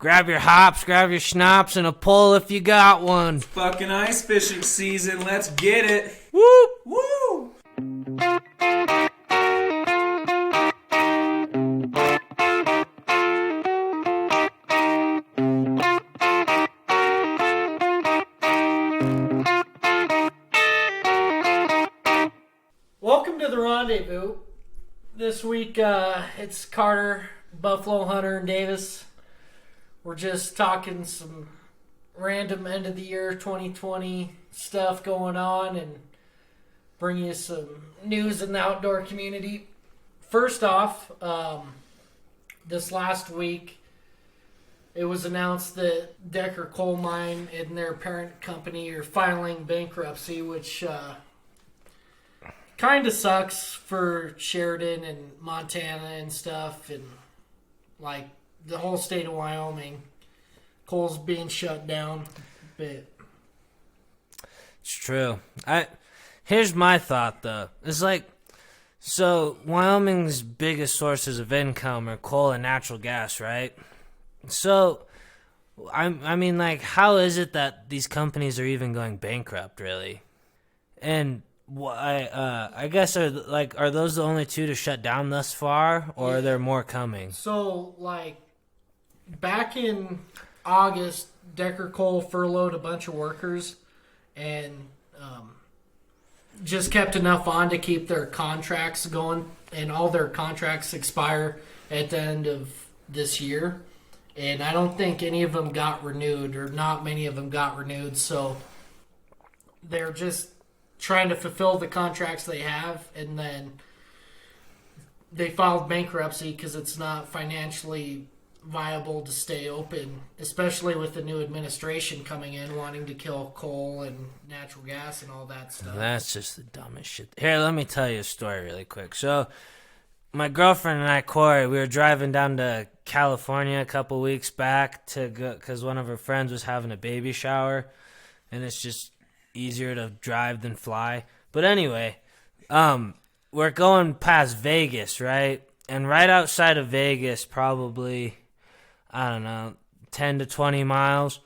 Grab your hops, grab your schnapps, and a pole if you got one. Fucking ice fishing season. Let's get it. Woo! Woo! Welcome to the Rendezvous. This week, it's Carter, Buffalo Hunter, and Davis. We're just talking some random end of the year 2020 stuff going on and bring you some news in the outdoor community. First off, this last week, it was announced that Decker Coal Mine and their parent company are filing bankruptcy, which kind of sucks for Sheridan and Montana and stuff, and like the whole state of Wyoming. Coal's being shut down. But It's true. Here's my thought though. It's like, so Wyoming's biggest sources of income are coal and natural gas, right? So I mean, like, how is it that these companies are even going bankrupt, really? And I guess are those the only two to shut down thus far, or are there more coming? so, like, back in August, Decker Coal furloughed a bunch of workers and just kept enough on to keep their contracts going, and all their contracts expire at the end of this year. And I don't think any of them got renewed, or not many of them got renewed, so they're just trying to fulfill the contracts they have, and then they filed bankruptcy because it's not financially viable to stay open, especially with the new administration coming in wanting to kill coal and natural gas and all that stuff. That's just the dumbest shit. Here, let me tell you a story really quick. So, my girlfriend and I, Corey, we were driving down to California a couple weeks back to go because one of her friends was having a baby shower, and it's just easier to drive than fly. But anyway, we're going past Vegas, right? And right outside of Vegas, probably, I don't know, 10 to 20 miles,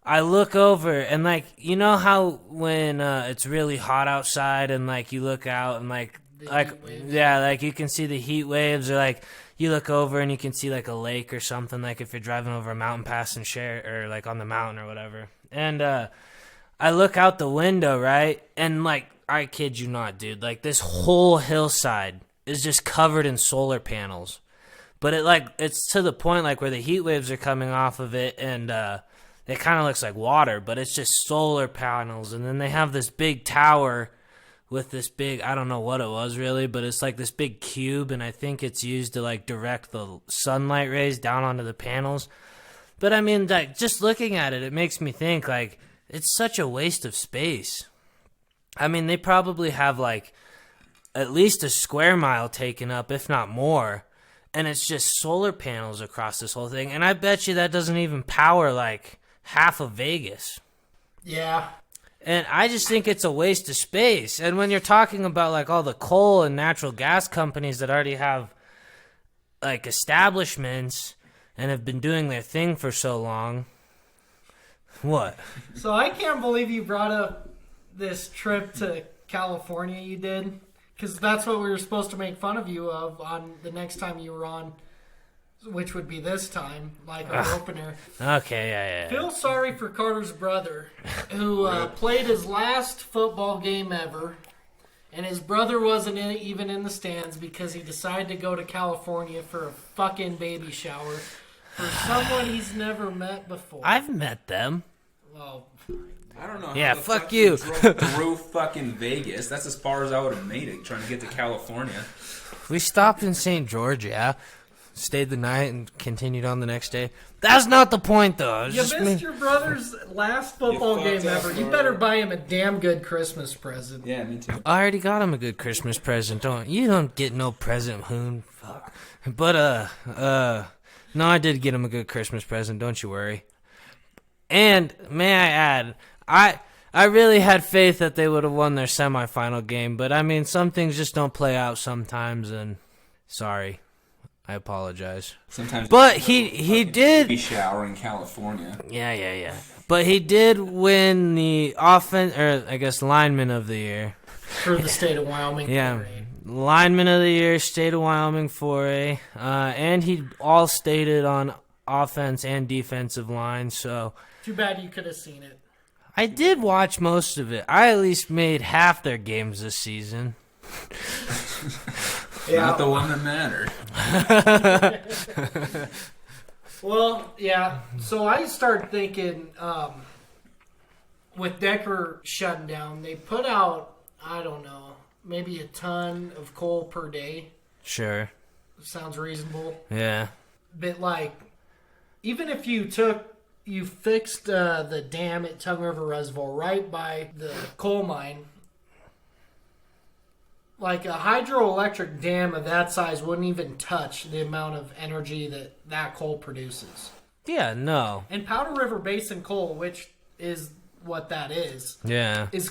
I look over and, like, you know how when it's really hot outside and, like, you look out and, like, yeah, like, you can see the heat waves, or, like, you look over and you can see, like, a lake or something, like, if you're driving over a mountain pass and or, like, on the mountain or whatever. And, I look out the window, right? And, like, I kid you not, dude. Like, this whole hillside is just covered in solar panels. But it's to the point, like, where the heat waves are coming off of it, and it kind of looks like water, but it's just solar panels. And then they have this big tower with this big, I don't know what it was really, but it's like this big cube, and I think it's used to, like, direct the sunlight rays down onto the panels. But, I mean, like, just looking at it, it makes me think, like, it's such a waste of space. I mean, they probably have, like, at least a square mile taken up, if not more. And it's just solar panels across this whole thing. And I bet you that doesn't even power, like, half of Vegas. Yeah. And I just think it's a waste of space. And when you're talking about, like, all the coal and natural gas companies that already have, like, establishments and have been doing their thing for so long. What? So I can't believe you brought up this trip to California you did, because that's what we were supposed to make fun of you of on the next time you were on, which would be this time, like our opener. Okay, yeah. Feel sorry for Carter's brother, who played his last football game ever, and his brother wasn't even in the stands because he decided to go to California for a fucking baby shower for someone he's never met before. I've met them. Well, I don't know. Yeah, how the fuck you. you. Drove through fucking Vegas. That's as far as I would have made it, trying to get to California. We stopped in St. George, yeah. Stayed the night and continued on the next day. That's not the point, though. you missed your brother's last football game ever. You better buy him a damn good Christmas present. Yeah, me too. I already got him a good Christmas present. You don't get no present, Hoon. Fuck. But, no, I did get him a good Christmas present. Don't you worry. And may I add, I really had faith that they would have won their semifinal game, but I mean, some things just don't play out sometimes, and sorry. I apologize. Sometimes, But he did. Baby shower in California. Yeah. But he did win the lineman of the year. For the state of Wyoming. Yeah, lineman of the year, state of Wyoming 4A, and he all stated on offense and defensive line. So too bad you could have seen it. I did watch most of it. I at least made half their games this season. Not the one that mattered. Well, yeah. So I started thinking, with Decker shutting down, they put out, I don't know, maybe a ton of coal per day. Sure. Sounds reasonable. Yeah. But like, even if you fixed the dam at Tongue River Reservoir right by the coal mine, like a hydroelectric dam of that size wouldn't even touch the amount of energy that coal produces. Yeah, no. And Powder River Basin coal, which is what that is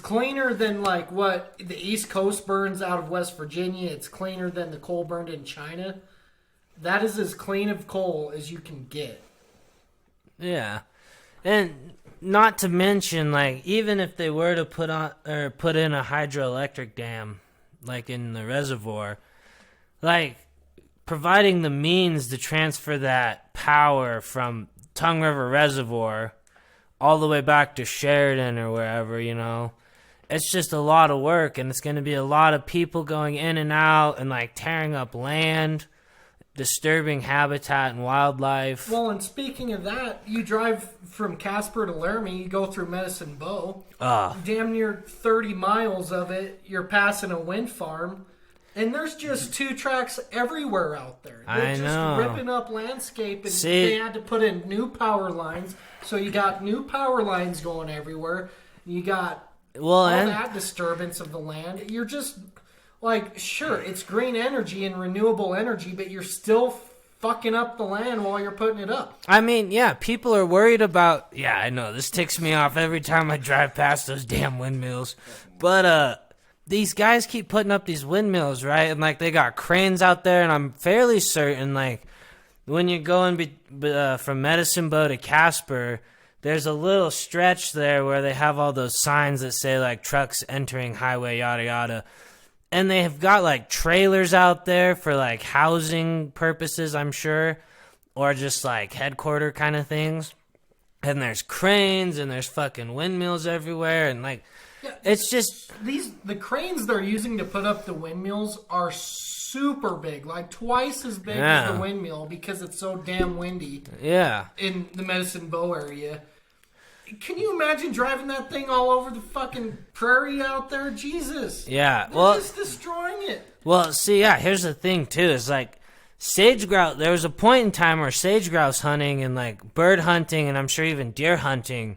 cleaner than like what the East Coast burns out of West Virginia. It's cleaner than the coal burned in China. That is as clean of coal as you can get. Yeah. And not to mention, like, even if they were to put in a hydroelectric dam, like in the reservoir, like providing the means to transfer that power from Tongue River Reservoir all the way back to Sheridan or wherever, it's just a lot of work, and it's going to be a lot of people going in and out and like tearing up land, disturbing habitat and wildlife. Well, and speaking of that, you drive from Casper to Laramie, you go through Medicine Bow. Damn near 30 miles of it, you're passing a wind farm. And there's just 2 tracks everywhere out there. They're just ripping up landscape, and they had to put in new power lines. So you got new power lines going everywhere. You got all that disturbance of the land. You're just like, sure, it's green energy and renewable energy, but you're still fucking up the land while you're putting it up. I mean, yeah, people are worried about... Yeah, I know, this ticks me off every time I drive past those damn windmills. But, these guys keep putting up these windmills, right? And, like, they got cranes out there, and I'm fairly certain, like, when you're going from Medicine Bow to Casper, there's a little stretch there where they have all those signs that say, like, trucks entering highway, yada, yada. And they have got, like, trailers out there for, like, housing purposes, I'm sure, or just, like, headquarter kind of things. And there's cranes, and there's fucking windmills everywhere, and, like... Yeah, it's just the cranes they're using to put up the windmills are super big, like twice as big as the windmill, because it's so damn windy. Yeah, in the Medicine Bow area. Can you imagine driving that thing all over the fucking prairie out there? Jesus. Yeah, they're just destroying it. Well, see, yeah, here's the thing too. It's like sage grouse. There was a point in time where sage grouse hunting and like bird hunting, and I'm sure even deer hunting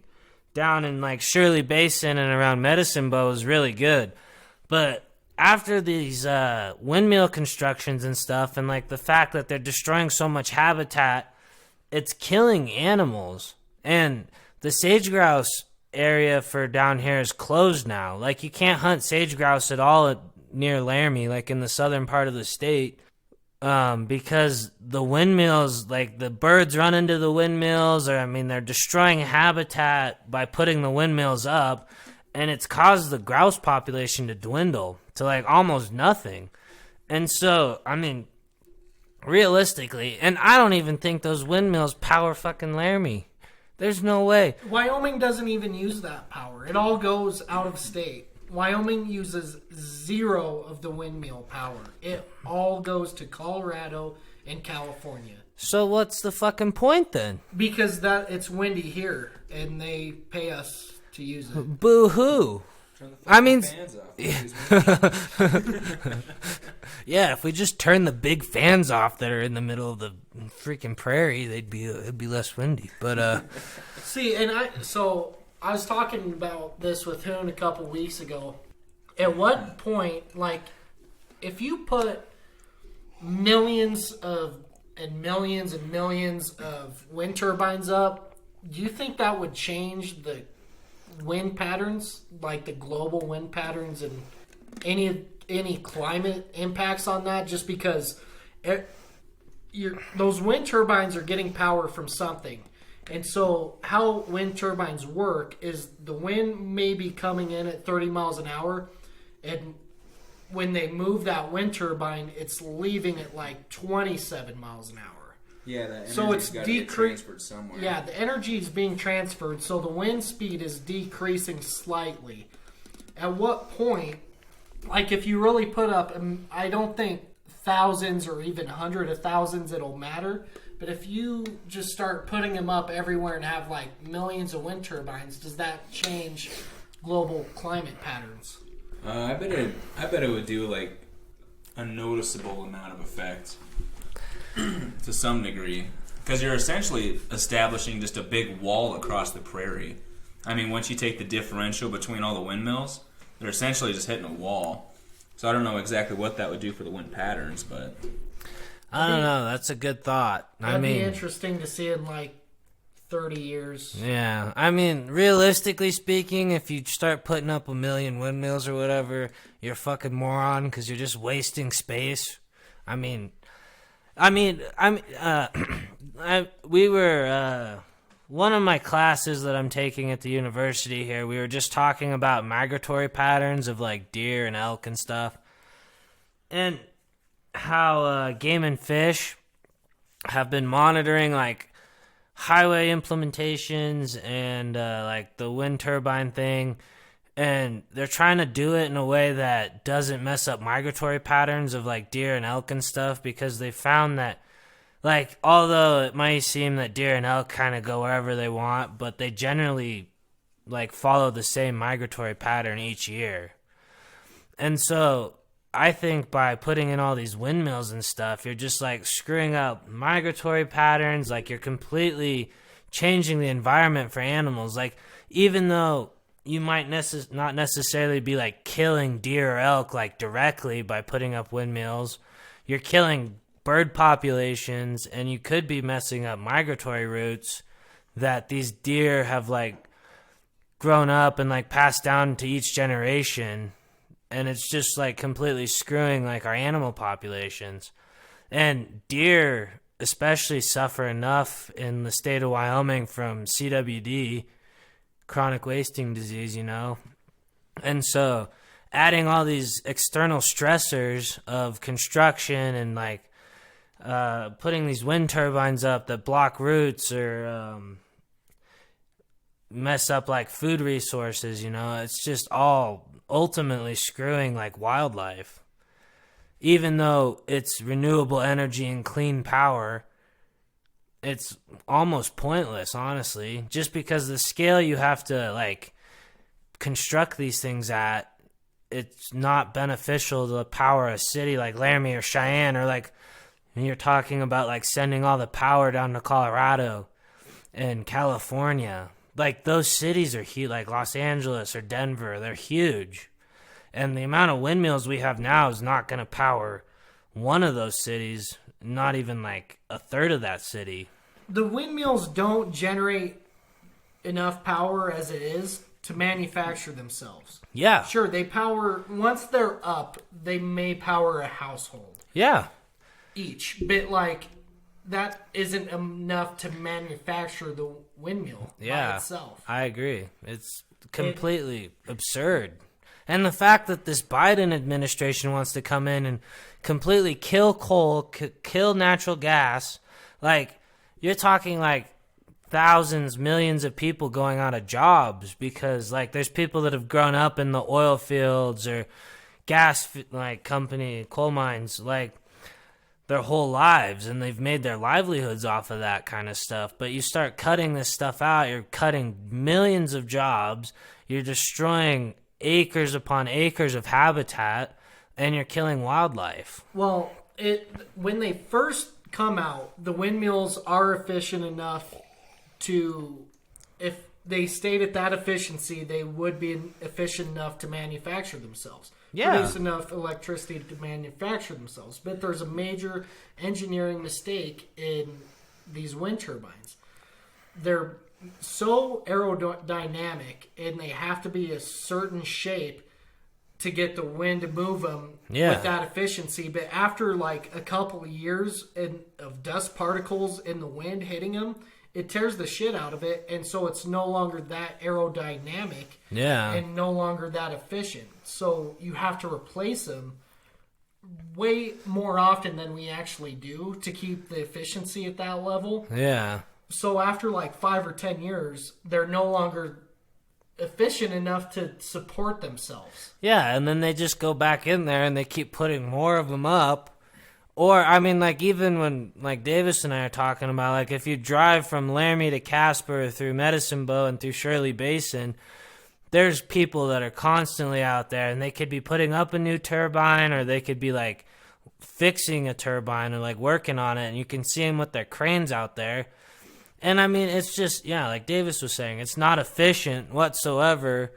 down in like Shirley Basin and around Medicine Bow is really good. But after these windmill constructions and stuff, and like the fact that they're destroying so much habitat, it's killing animals. And the sage grouse area for down here is closed now. Like, you can't hunt sage grouse at all near Laramie, like in the southern part of the state, because the windmills, like the birds run into the windmills, or I mean, they're destroying habitat by putting the windmills up, and it's caused the grouse population to dwindle to like almost nothing. And so, I mean, realistically, and I don't even think those windmills power fucking Laramie. There's no way. Wyoming doesn't even use that power. It all goes out of state. Wyoming uses zero of the windmill power. It all goes to Colorado and California. So what's the fucking point then? Because it's windy here, and they pay us to use it. Boo-hoo. I mean, fans off. yeah, if we just turn the big fans off that are in the middle of the freaking prairie, it'd be less windy. But see, and I was talking about this with Hoon a couple weeks ago. At what point, like, if you put millions and millions of wind turbines up, do you think that would change the wind patterns, like the global wind patterns, and any climate impacts on that? Just because those wind turbines are getting power from something. And so how wind turbines work is the wind may be coming in at 30 miles an hour, and when they move that wind turbine, it's leaving at like 27 miles an hour. Yeah, that energy's so it's got to get transferred somewhere. Yeah, the energy is being transferred, so the wind speed is decreasing slightly. At what point, like if you really put up, I don't think thousands or even hundreds of thousands it'll matter, but if you just start putting them up everywhere and have like millions of wind turbines, does that change global climate patterns? I bet it would do like a noticeable amount of effect to some degree, because you're essentially establishing just a big wall across the prairie. I mean, once you take the differential between all the windmills, they're essentially just hitting a wall. So I don't know exactly what that would do for the wind patterns, but I don't know. That's a good thought. That'd be interesting to see in like 30 years. Yeah. I mean, realistically speaking, if you start putting up 1 million windmills or whatever, you're a fucking moron because you're just wasting space. We were, one of my classes that I'm taking at the university here, we were just talking about migratory patterns of like deer and elk and stuff. And how Game and Fish have been monitoring like highway implementations and like the wind turbine thing, and they're trying to do it in a way that doesn't mess up migratory patterns of like deer and elk and stuff, because they found that like although it might seem that deer and elk kind of go wherever they want, but they generally like follow the same migratory pattern each year. And so I think by putting in all these windmills and stuff, you're just like screwing up migratory patterns. Like you're completely changing the environment for animals. Like even though you might not necessarily be like killing deer or elk like directly by putting up windmills, you're killing bird populations, and you could be messing up migratory routes that these deer have like grown up and like passed down to each generation. And it's just like completely screwing like our animal populations. And deer especially suffer enough in the state of Wyoming from CWD, chronic wasting disease, you know. And so adding all these external stressors of construction and like putting these wind turbines up that block routes or mess up like food resources, you know, it's just all ultimately screwing like wildlife. Even though it's renewable energy and clean power, it's almost pointless, honestly, just because the scale you have to like construct these things at, it's not beneficial to power a city like Laramie or Cheyenne, or like when you're talking about like sending all the power down to Colorado and California. Like those cities are huge, like Los Angeles or Denver, they're huge. And the amount of windmills we have now is not going to power one of those cities, not even like a third of that city. The windmills don't generate enough power as it is to manufacture themselves. Yeah. Sure, they power, once they're up, they may power a household. Yeah. Each. But like, that isn't enough to manufacture the windmill by itself. I agree. It's completely absurd. And the fact that this Biden administration wants to come in and completely kill coal, kill natural gas, like, you're talking like thousands, millions of people going out of jobs because like there's people that have grown up in the oil fields or gas like company, coal mines, like their whole lives, and they've made their livelihoods off of that kind of stuff. But you start cutting this stuff out, you're cutting millions of jobs, you're destroying acres upon acres of habitat, and you're killing wildlife. Well, when they first come out, the windmills are efficient enough to, if they stayed at that efficiency, they would be efficient enough to manufacture themselves. Yeah. Produce enough electricity to manufacture themselves. But there's a major engineering mistake in these wind turbines. They're so aerodynamic and they have to be a certain shape to get the wind to move them Yeah. with that efficiency. But after like a couple of years of dust particles in the wind hitting them, it tears the shit out of it, and so it's no longer that aerodynamic Yeah. and no longer that efficient. So you have to replace them way more often than we actually do to keep the efficiency at that level. Yeah. So after like 5 or 10 years, they're no longer efficient enough to support themselves. Yeah, and then they just go back in there and they keep putting more of them up. Or, I mean, like, even when, like, Davis and I are talking about, like, if you drive from Laramie to Casper through Medicine Bow and through Shirley Basin, there's people that are constantly out there, and they could be putting up a new turbine, or they could be, like, fixing a turbine or, like, working on it, and you can see them with their cranes out there. And, I mean, it's just, yeah, like Davis was saying, it's not efficient whatsoever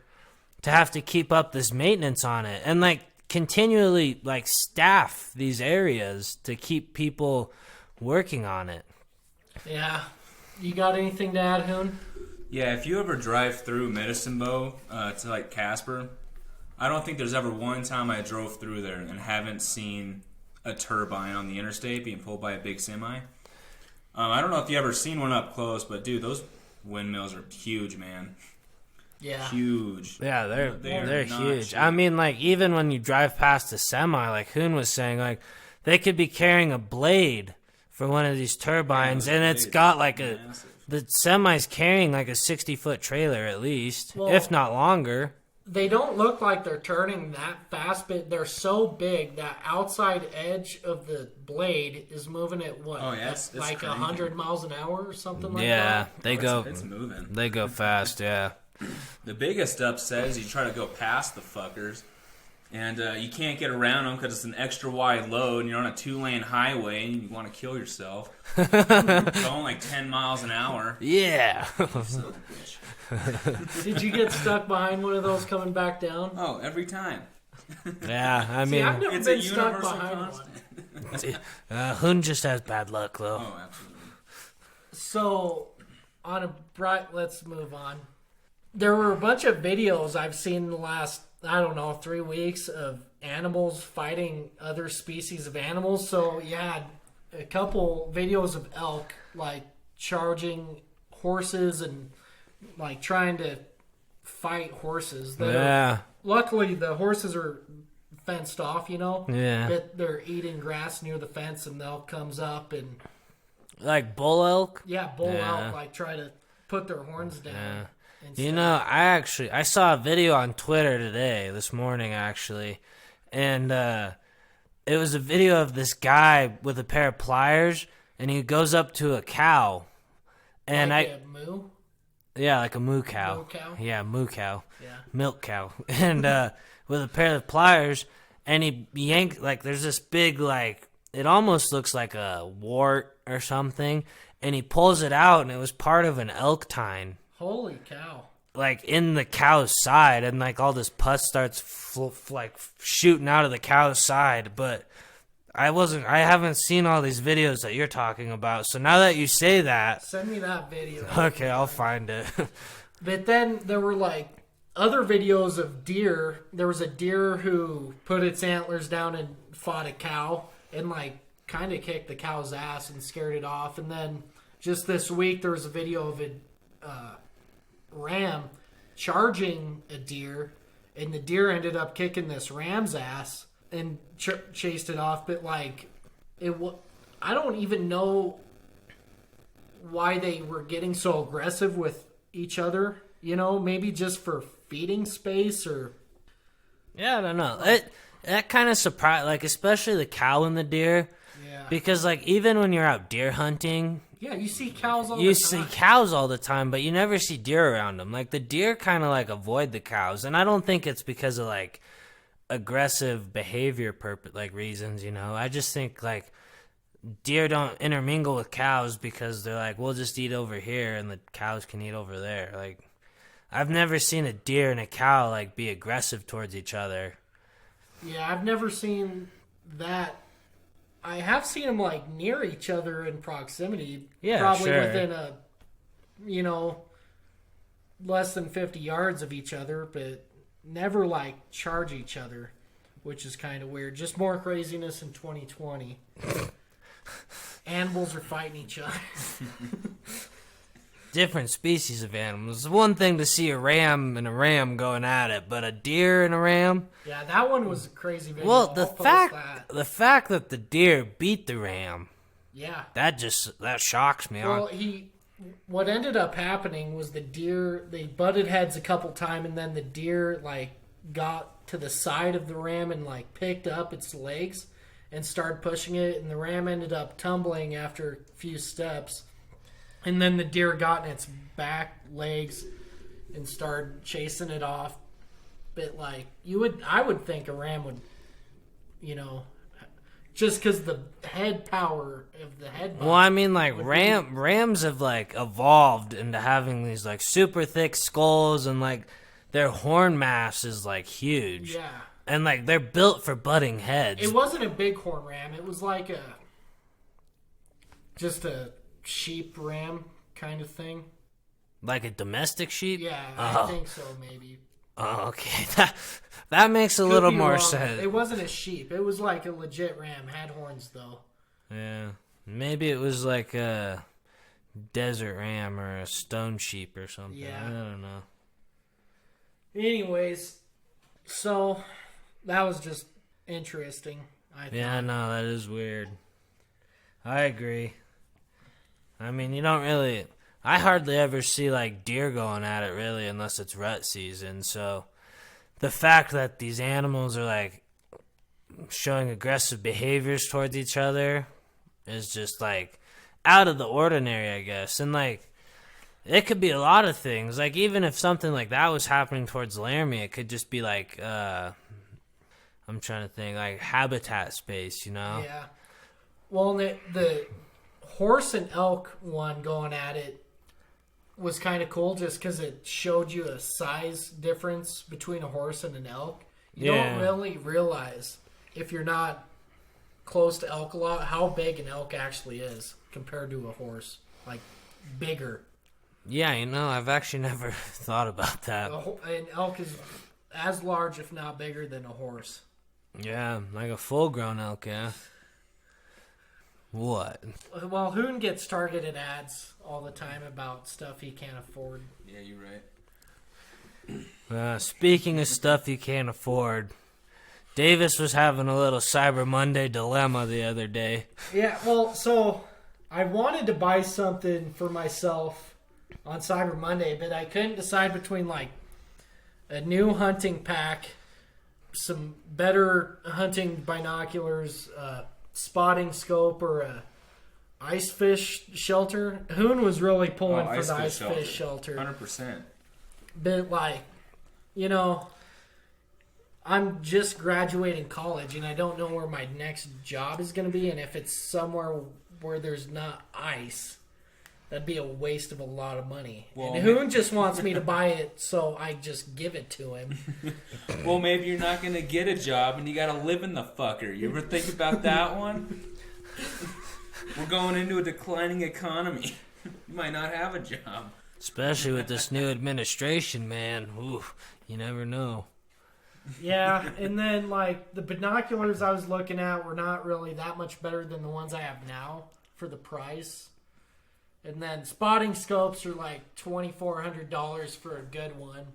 to have to keep up this maintenance on it. And, like, continually like staff these areas to keep people working on it. Yeah. You got anything to add, Hoon? Yeah, if you ever drive through Medicine Bow to like Casper, I don't think there's ever one time I drove through there and haven't seen a turbine on the interstate being pulled by a big semi. I don't know if you ever seen one up close, but dude, those windmills are huge, man. Yeah. Huge. Yeah, they're not huge. cheap. I mean, like, even when you drive past a semi, like Hoon was saying, like, they could be carrying a blade for one of these turbines, and it's got like the semi's carrying like a 60-foot trailer at least, Well, if not longer. They don't look like they're turning that fast, but they're so big that outside edge of the blade is moving at what? Oh, yeah, it's like cranking. 100 miles an hour or something like Yeah, that? they go. It's moving. They go fast. Yeah. The biggest upset is you try to go past the fuckers, and you can't get around them because it's an extra wide load, and you're on a 2-lane highway, and you want to kill yourself. Going like 10 miles an hour. Yeah. Son of a bitch. Did you get stuck behind one of those coming back down? Oh, every time. Yeah. I See, I've mean, never It's a been stuck universal behind constant. one. Hoon just has bad luck though. Oh, absolutely. So, on a bright, let's move on. There were a bunch of videos I've seen in the last, I don't know, 3 weeks of animals fighting other species of animals. So you had a couple videos of elk, like, charging horses and, like, trying to fight horses. Yeah. Luckily, the horses are fenced off, you know? Yeah. But they're eating grass near the fence, and the elk comes up and, Like bull elk. yeah, bull Yeah. out, like, try to put their horns down. Yeah. and You stuff. know, I saw a video on Twitter this morning actually, and it was a video of this guy with a pair of pliers, and he goes up to a cow, and like a moo? yeah, like a moo cow. Moo cow? Yeah, moo cow. Yeah. Milk cow. And with a pair of pliers, and he yanked, like, there's this big, like, it almost looks like a wart or something, and he pulls it out, and it was part of an elk tine, Holy cow. like, in the cow's side, and, like, all this pus starts, like, shooting out of the cow's side, but I haven't seen all these videos that you're talking about, so now that you say that, Send me that video. okay, I'll find it. But then there were like other videos of deer. There was a deer who put its antlers down and fought a cow and like kind of kicked the cow's ass and scared it off. And then just this week there was a video of a ram charging a deer, and the deer ended up kicking this ram's ass and chased it off. But like I don't even know why they were getting so aggressive with each other, you know, maybe just for feeding space or Yeah, I don't know. That kind of surprised, like, especially the cow and the deer, yeah. because, like, even when you're out deer hunting, Yeah, you see cows all you the see time. cows all the time, but you never see deer around them. Like, the deer kind of, like, avoid the cows, and I don't think it's because of, like, aggressive behavior reasons, you know? I just think, like, deer don't intermingle with cows because they're like, we'll just eat over here, and the cows can eat over there. Like, I've never seen a deer and a cow, like, be aggressive towards each other. Yeah, I've never seen that. I have seen them like near each other in proximity. Yeah, probably sure. within less than 50 yards of each other. But never like charge each other, which is kind of weird. Just more craziness in 2020. Animals are fighting each other. Different species of animals. It's one thing to see a ram and a ram going at it, but a deer and a ram? Yeah, that one was a crazy video. Well, I'll post the fact that the deer beat the ram, yeah, that shocks me. Well, what ended up happening was the deer, they butted heads a couple times, and then the deer like got to the side of the ram and like picked up its legs and started pushing it, and the ram ended up tumbling after a few steps. And then the deer got in its back legs and started chasing it off. But like I would think a ram would, just because the head power of the head. Well, I mean, like rams have like evolved into having these like super thick skulls, and like their horn mass is like huge. Yeah. And like they're built for butting heads. It wasn't a bighorn ram. It was like just a sheep ram kind of thing. Like a domestic sheep? Yeah, I think so, maybe. Oh, okay. That makes a little more sense. It wasn't a sheep. It was like a legit ram. Had horns, though. Yeah. Maybe it was like a desert ram or a stone sheep or something. Yeah. I don't know. Anyways, so that was just interesting, I thought. Yeah, no, that is weird. I agree. I mean, you don't really... I hardly ever see, like, deer going at it, really, unless it's rut season. So, the fact that these animals are, like, showing aggressive behaviors towards each other is just, like, out of the ordinary, I guess. And, like, it could be a lot of things. Like, even if something like that was happening towards Laramie, it could just be, like, I'm trying to think, like, habitat space, you know? Yeah. Well, the horse and elk one going at it was kind of cool just because it showed you a size difference between a horse and an elk. You don't really realize, if you're not close to elk a lot, how big an elk actually is compared to a horse. Like, bigger. Yeah, I've actually never thought about that. An elk is as large, if not bigger, than a horse. Yeah, like a full-grown elk, yeah. What? Well, Hoon gets targeted ads all the time about stuff he can't afford. Yeah, you're right. Speaking of stuff you can't afford, Davis was having a little Cyber Monday dilemma the other day. Yeah, well, so I wanted to buy something for myself on Cyber Monday, but I couldn't decide between like a new hunting pack, some better hunting binoculars, spotting scope, or a ice fish shelter. Hoon was really pulling for the ice fish shelter. 100%. But like, I'm just graduating college and I don't know where my next job is going to be, and if it's somewhere where there's not ice, that'd be a waste of a lot of money. Well, and Hoon just wants me to buy it, so I just give it to him. Well, maybe you're not going to get a job and you got to live in the fucker. You ever think about that one? We're going into a declining economy. You might not have a job. Especially with this new administration, man. Ooh, you never know. Yeah, and then like the binoculars I was looking at were not really that much better than the ones I have now for the price. And then spotting scopes are like $2,400 for a good one.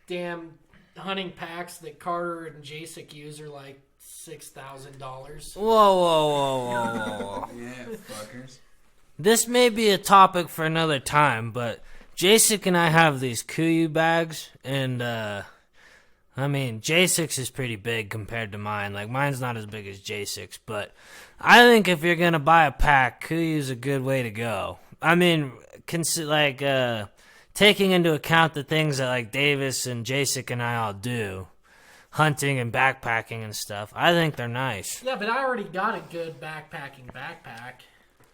Damn hunting packs that Carter and Jacek use are like $6,000. Whoa. Yeah, fuckers. This may be a topic for another time, but Jacek and I have these Kuyu bags, and Jacek's is pretty big compared to mine. Like, mine's not as big as Jacek's, but I think if you're going to buy a pack, Kuyu's a good way to go. I mean, taking into account the things that, like, Davis and Jacek and I all do, hunting and backpacking and stuff, I think they're nice. Yeah, but I already got a good backpack.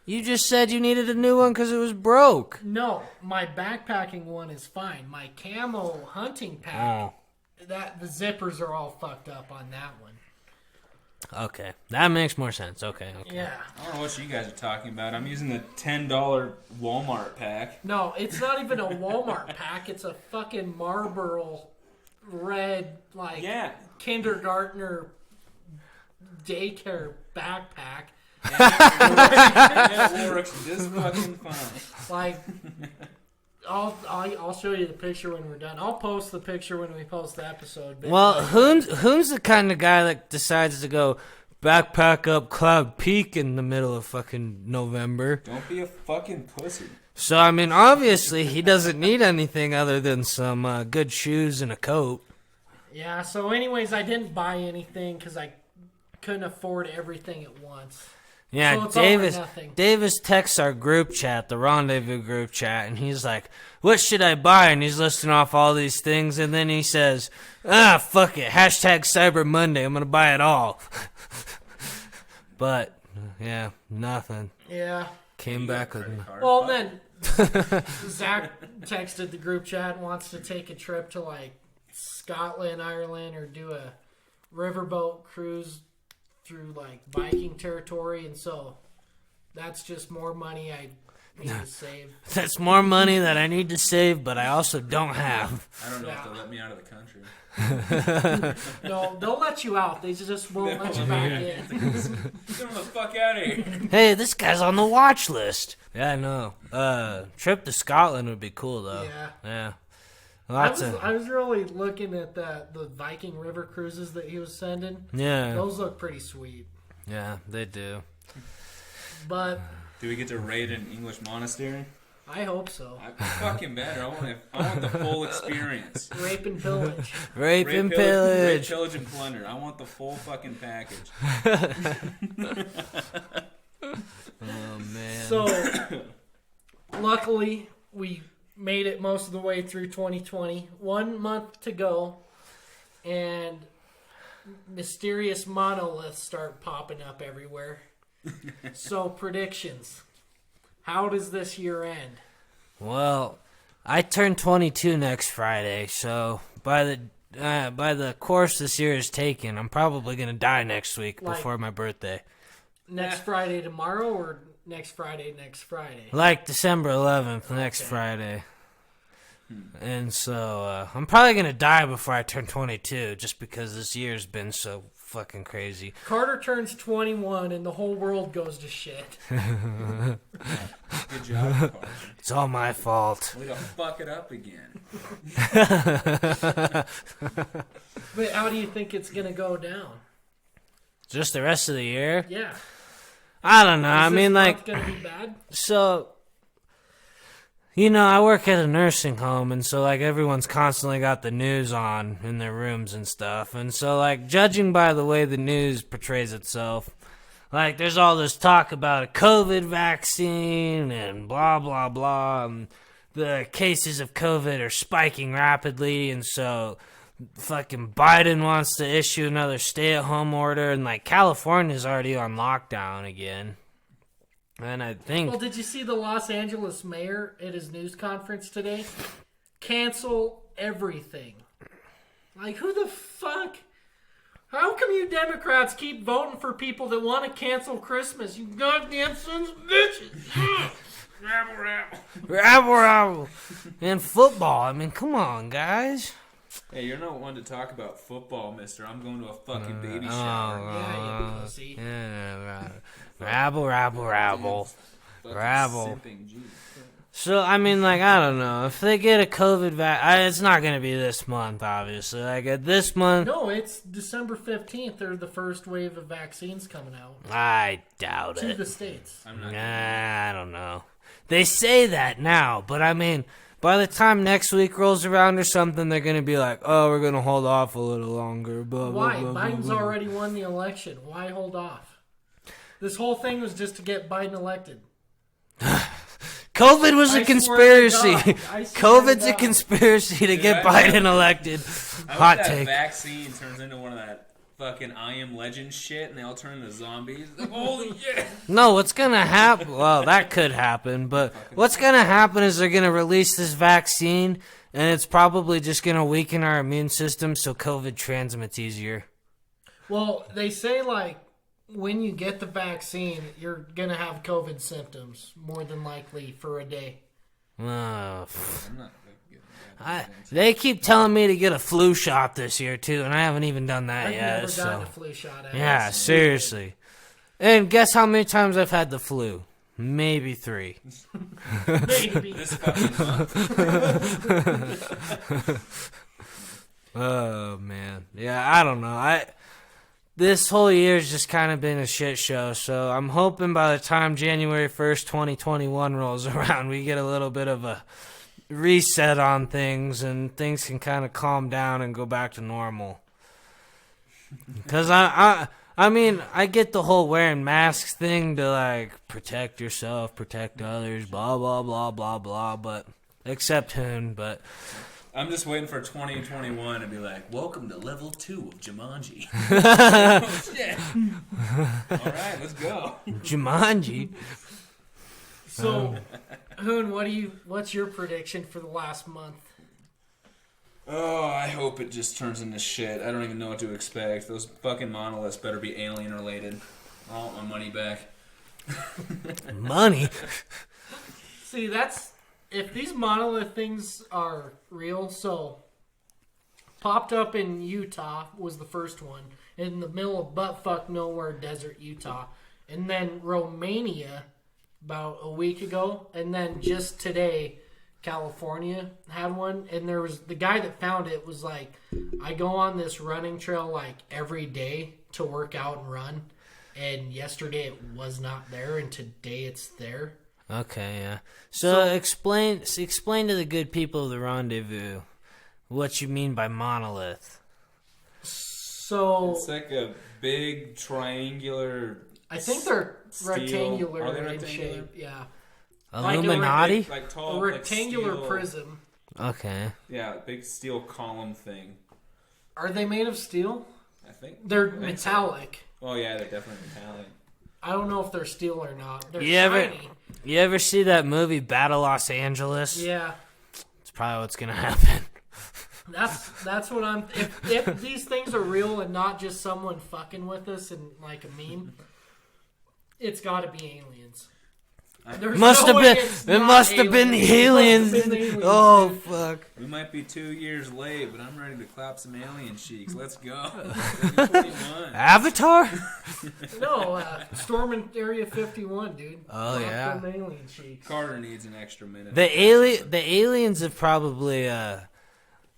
You just said you needed a new one because it was broke. No, my backpacking one is fine. My camo hunting pack... The zippers are all fucked up on that one. Okay, that makes more sense. Okay. Yeah. I don't know what you guys are talking about. I'm using the $10 Walmart pack. No, it's not even a Walmart pack. It's a fucking Marlboro red, like, kindergartner daycare backpack. It works just fucking fine. Like, I'll show you the picture when we're done. I'll post the picture when we post the episode. Well, who's the kind of guy that decides to go backpack up Cloud Peak in the middle of fucking November? Don't be a fucking pussy. So, I mean, obviously, he doesn't need anything other than some good shoes and a coat. Yeah, so anyways, I didn't buy anything because I couldn't afford everything at once. Yeah, So it's all or nothing. Davis texts our group chat, the Rendezvous group chat, and he's like, what should I buy? And he's listing off all these things, and then he says, fuck it, hashtag Cyber Monday, I'm going to buy it all. But, yeah, nothing. Yeah. Came back with... Well, then Zach texted the group chat and wants to take a trip to, like, Scotland, Ireland, or do a riverboat cruise through, like, Viking territory, and so that's just more money I need to save. That's more money that I need to save, but I also don't have. I don't know if they'll let me out of the country. No, they'll let you out. They just won't let you back in. Get them the fuck out of here. Hey, this guy's on the watch list. Yeah, I know. Trip to Scotland would be cool, though. Yeah. Yeah. I was really looking at the Viking River cruises that he was sending. Yeah. Those look pretty sweet. Yeah, they do. But do we get to raid an English monastery? I hope so. I fucking better. I want the full experience. Rape and pillage. Rape and pillage. Rape, pillage, and plunder. I want the full fucking package. Oh, man. So, luckily, we made it most of the way through 2020. 1 month to go, and mysterious monoliths start popping up everywhere. So, predictions. How does this year end? Well, I turn 22 next Friday, so by the course this year is taken, I'm probably going to die next week before my birthday. Next Friday tomorrow, or next Friday? Like December 11th, next Friday. And so I'm probably going to die before I turn 22, just because this year's been so fucking crazy. Carter turns 21 and the whole world goes to shit. Good job, Carter. It's all my fault. Way to fuck it up again. But how do you think it's going to go down? Just the rest of the year? Yeah. I don't know. I Is mean, this like, month gonna be bad? so, you know, I work at a nursing home, and so, like, everyone's constantly got the news on in their rooms and stuff. And so, like, judging by the way the news portrays itself, like, there's all this talk about a COVID vaccine and blah, blah, blah. And the cases of COVID are spiking rapidly, and so fucking Biden wants to issue another stay-at-home order, and, like, California's already on lockdown again. And I think... Well, did you see the Los Angeles mayor at his news conference today? Cancel everything. Like, who the fuck? How come you Democrats keep voting for people that want to cancel Christmas? You goddamn sons of bitches. Rabble, rabble. Rabble, rabble. And football. I mean, come on, guys. Hey, you're not one to talk about football, mister. I'm going to a fucking baby shower. Yeah, you pussy. Yeah, rabble, rabble, rabble. Fucking Rabble. simping, geez. So, I mean, like, I don't know. If they get a COVID vaccine, it's not going to be this month, obviously. Like, at this month... No, it's December 15th. They're the first wave of vaccines coming out. I doubt To it. the States. I'm not. Nah, I don't know. They say that now, but I mean... By the time next week rolls around or something, they're going to be like, oh, we're going to hold off a little longer. Blah, Why? blah, blah, Biden's blah, blah. already won the election. Why hold off? This whole thing was just to get Biden elected. COVID was I a swear to conspiracy. God. I swear COVID's to a God. conspiracy to get I- Biden elected. I Hot hope that take. vaccine turns into one of that fucking I Am Legend shit, and they all turn into zombies. Like, holy shit! No, what's going to happen? Well, that could happen, but what's going to happen is they're going to release this vaccine, and it's probably just going to weaken our immune system so COVID transmits easier. Well, they say like when you get the vaccine, you're gonna have COVID symptoms more than likely for a day. Oh, I'm not getting that. they keep telling me to get a flu shot this year too, and I haven't even done that I've yet. never gotten a So flu shot. yeah, seriously. And guess how many times I've had the flu? Maybe 3. Maybe. This fucking month. Oh man, yeah. I don't know. This whole year's just kind of been a shit show. So I'm hoping by the time January 1st, 2021 rolls around, we get a little bit of a reset on things and things can kind of calm down and go back to normal. Because I mean, I get the whole wearing masks thing to like protect yourself, protect others, blah blah blah blah blah. But except him, but. I'm just waiting for 2021 to be like, welcome to level 2 of Jumanji. Oh, shit. All right, let's go. Jumanji. So, Hoon, what's your prediction for the last month? Oh, I hope it just turns into shit. I don't even know what to expect. Those fucking monoliths better be alien related. I want my money back. Money? See, if these monolith things are real, so popped up in Utah was the first one, in the middle of buttfuck nowhere desert Utah, and then Romania about a week ago, and then just today California had one, and there was the guy that found it was like, I go on this running trail like every day to work out and run, and yesterday it was not there, and today it's there. Okay, yeah. So explain to the good people of the Rendezvous what you mean by monolith. So It's like a big triangular. I think they're steel. rectangular Are they in rectangular? shape. Yeah, Illuminati? Like tall, a rectangular like steel, prism. Okay. Yeah, big steel column thing. Are they made of steel? I think They're I think so. metallic. Oh yeah, they're definitely metallic. I don't know if they're steel or not. They're You shiny. ever see that movie Battle Los Angeles? Yeah, It's probably what's gonna happen. that's what I'm. If these things are real and not just someone fucking with us and like a meme, it's got to be aliens. There's Must no have way been. it's It not must have been the aliens. It must have been the aliens, Oh dude. fuck. We might be 2 years late, but I'm ready to clap some alien cheeks. Let's go. 2021. Avatar? No, storming Area 51, dude. Oh, yeah. Them alien cheeks. Carter needs an extra minute. The aliens have probably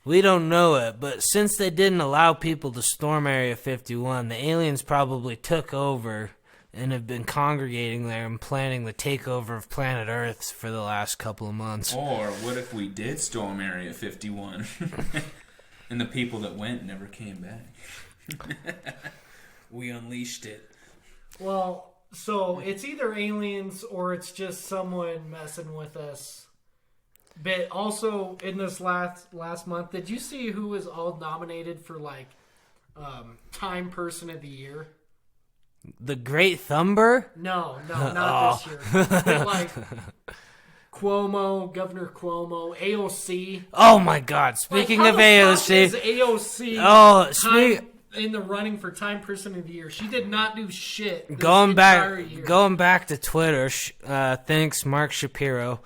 we don't know it, but since they didn't allow people to storm Area 51, the aliens probably took over and have been congregating there and planning the takeover of planet Earth for the last couple of months. Or what if we did storm Area 51 and the people that went never came back? We unleashed it. Well, so it's either aliens or it's just someone messing with us. But also in this last month, did you see who was all nominated for like Time Person of the Year? The Great Thumber? No, not this year. But like Cuomo, Governor Cuomo, AOC. Oh my God! Speaking Like, of how the fuck is AOC, AOC in the running for Time Person of the Year. She did not do shit. This going entire year. back to Twitter. Thanks, Mark Shapiro.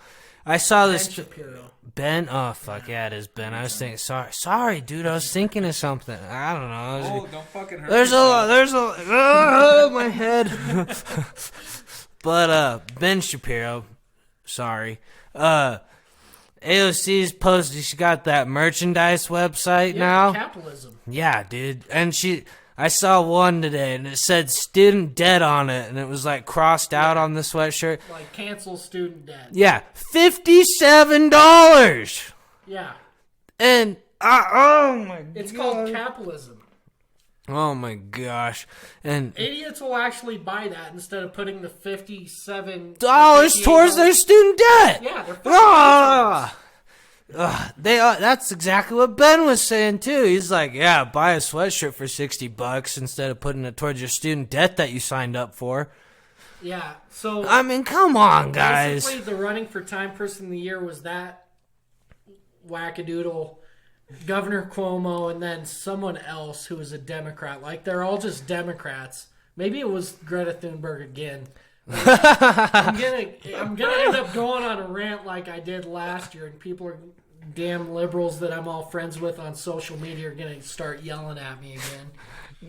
I saw Ben this. Shapiro. Ben? Oh, fuck yeah, it is Ben. I was thinking, sorry, dude. I was thinking of something. I don't know. Oh, don't fucking hurt There's yourself. my head. But, Ben Shapiro, sorry. AOC's posted, she got that merchandise website now. Capitalism. Yeah, dude. And I saw one today, and it said student debt on it, and it was like crossed out on the sweatshirt. Like cancel student debt. Yeah, $57. Yeah. And oh my It's god. called capitalism. Oh my gosh. And Idiots will actually buy that instead of putting the $57 towards their student debt. Yeah, they're Ah! That's exactly what Ben was saying too. He's like, yeah, buy a sweatshirt for $60 instead of putting it towards your student debt that you signed up for. Yeah. So I mean, come on, guys. basically, the running for Time Person of the Year was that wackadoodle Governor Cuomo, and then someone else who was a Democrat. Like, they're all just Democrats. Maybe it was Greta Thunberg again. I'm gonna end up going on a rant like I did last year, and people are damn liberals that I'm all friends with on social media are gonna start yelling at me again.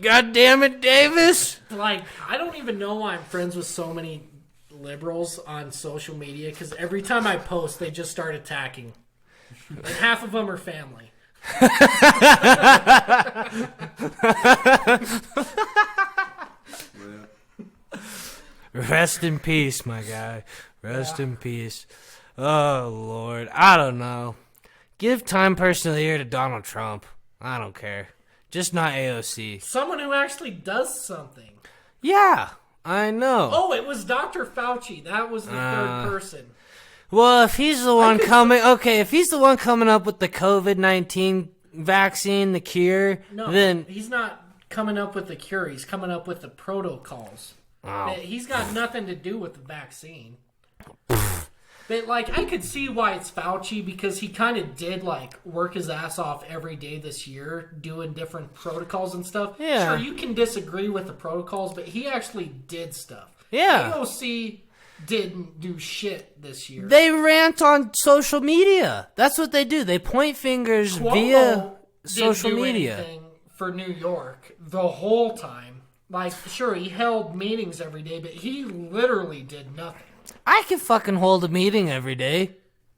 God damn it, Davis! Like, I don't even know why I'm friends with so many liberals on social media, because every time I post, they just start attacking. And half of them are family. Rest in peace, my guy. Rest in peace. Oh, Lord. I don't know. Give Time Person of the Year to Donald Trump. I don't care. Just not AOC. Someone who actually does something. Yeah, I know. Oh, it was Dr. Fauci. That was the third person. Well, if he's the one if he's the one coming up with the COVID-19 vaccine, the cure, No, then he's not coming up with the cure. He's coming up with the protocols. Oh. He's got nothing to do with the vaccine. But, like, I could see why it's Fauci, because he kind of did, like, work his ass off every day this year doing different protocols and stuff. Yeah. Sure, you can disagree with the protocols, but he actually did stuff. Yeah. AOC didn't do shit this year. they rant on social media. That's what they do. They point fingers Cuomo via didn't social do media. anything for New York the whole time. Like, sure, he held meetings every day, but he literally did nothing. I can fucking hold a meeting every day.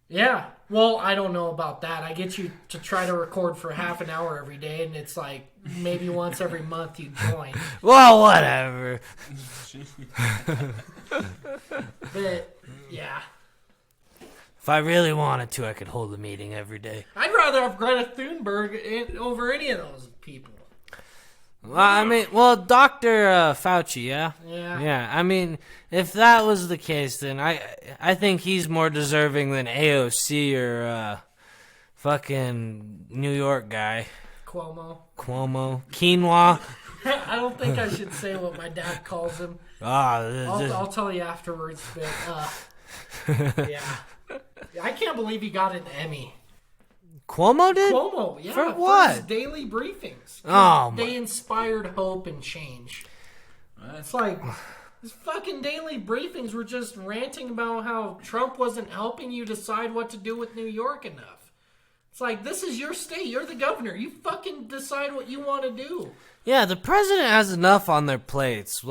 Yeah. Well, I don't know about that. I get you to try to record for half an hour every day, and it's like maybe once every month you join. Well, whatever. But, yeah. If I really wanted to, I could hold a meeting every day. I'd rather have Greta Thunberg over any of those people. Well, I mean, Dr. Fauci, yeah? Yeah. Yeah, I mean, if that was the case, then I think he's more deserving than AOC or fucking New York guy. Cuomo. Quinoa. I don't think I should say what my dad calls him. I'll tell you afterwards, but, yeah. I can't believe he got an Emmy. Cuomo did? Cuomo, yeah. For what? his daily briefings. Oh, they inspired hope and change. It's like, his fucking daily briefings were just ranting about how Trump wasn't helping you decide what to do with New York enough. It's like, this is your state. You're the governor. You fucking decide what you want to do. Yeah, the president has enough on their plates.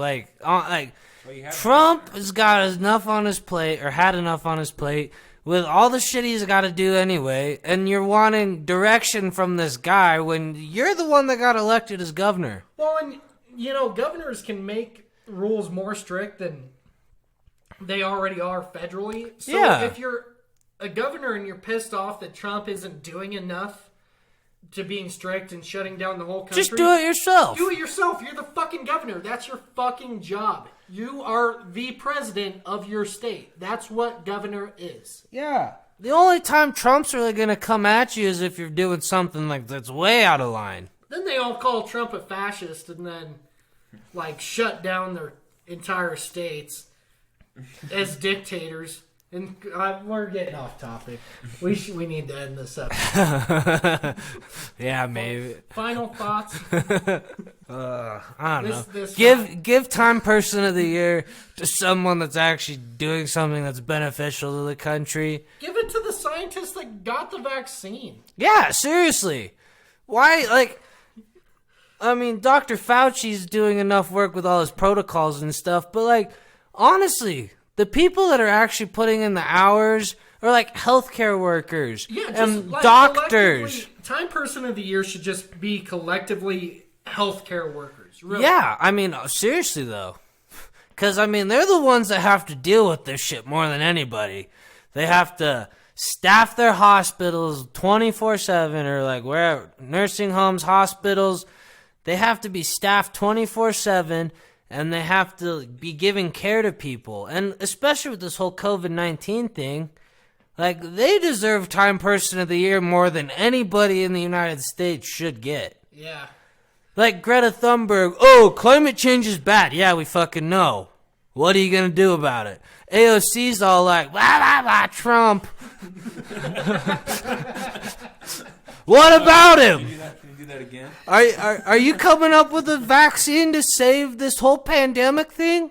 Trump has got enough on his plate, or had enough on his plate, with all the shit he's got to do anyway, and you're wanting direction from this guy when you're the one that got elected as governor. Well, and, governors can make rules more strict than they already are federally. So if you're a governor and you're pissed off that Trump isn't doing enough to being strict and shutting down the whole country, just do it yourself. Do it yourself. You're the fucking governor. That's your fucking job. You are the president of your state. That's what governor is. Yeah. The only time Trump's really going to come at you is if you're doing something like that's way out of line. Then they all call Trump a fascist and then, shut down their entire states as dictators. And we're getting off topic. We need to end this up. Yeah, maybe. Final thoughts? I don't know. Give Time Person of the Year to someone that's actually doing something that's beneficial to the country. Give it to the scientists that got the vaccine. Yeah, seriously. Why, Dr. Fauci's doing enough work with all his protocols and stuff, but, honestly, the people that are actually putting in the hours are, healthcare workers and doctors. Time Person of the Year should just be collectively healthcare workers. Really. Yeah, seriously, though. Because, they're the ones that have to deal with this shit more than anybody. They have to staff their hospitals 24/7 or, wherever, nursing homes, hospitals. They have to be staffed 24/7. And they have to be giving care to people. And especially with this whole COVID-19 thing, they deserve Time Person of the Year more than anybody in the United States should get. Yeah. Greta Thunberg, climate change is bad. Yeah, we fucking know. What are you going to do about it? AOC's all blah, blah, blah, Trump. What about Can you him? do that? Can you do that again? Are you coming up with a vaccine to save this whole pandemic thing?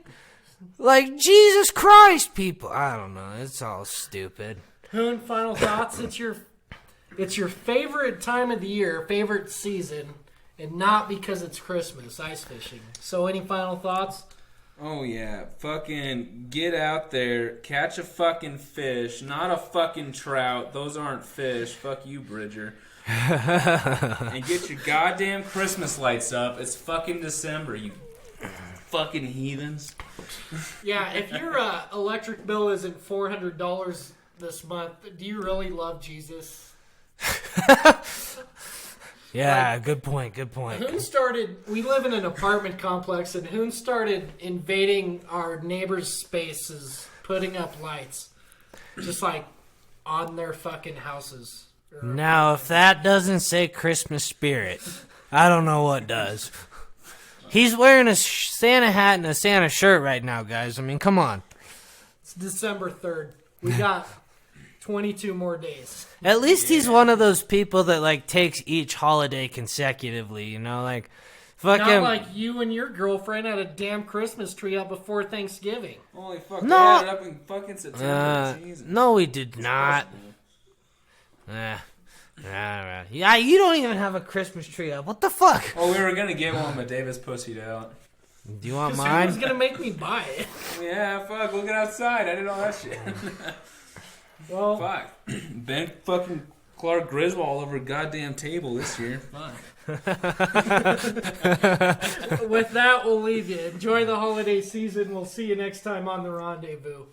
Like, Jesus Christ, people. I don't know. It's all stupid. Hoon, final thoughts? It's your favorite time of the year, favorite season, and not because it's Christmas, ice fishing. So any final thoughts? Oh yeah, fucking get out there, catch a fucking fish, not a fucking trout. Those aren't fish. Fuck you, Bridger. And get your goddamn Christmas lights up. It's fucking December, you fucking heathens. Yeah, if your electric bill isn't $400 this month, do you really love Jesus? Yeah, good point. Hoon started, we live in an apartment complex, and Hoon started invading our neighbors' spaces, putting up lights. Just like on their fucking houses. Now, if that doesn't say Christmas spirit, I don't know what does. He's wearing a Santa hat and a Santa shirt right now, guys. I mean, come on. It's December 3rd. We got 22 more days. At least he's one of those people that, like, takes each holiday consecutively, you know? Like, fucking... Not like you and your girlfriend had a damn Christmas tree up before Thanksgiving. Holy fuck, No. they had it up in fucking September. Jesus. No, we did not. Yeah, you don't even have a Christmas tree up. What the fuck? Oh, we were gonna get one, but Davis pussied out. Do you want Because who mine? was going to make me buy it? Yeah, fuck, look at outside. I did all that shit. Well, Fuck. Ben fucking Clark Griswold all over a goddamn table this year. Fuck. with that, we'll leave you. Enjoy the holiday season. We'll see you next time on The Rendezvous.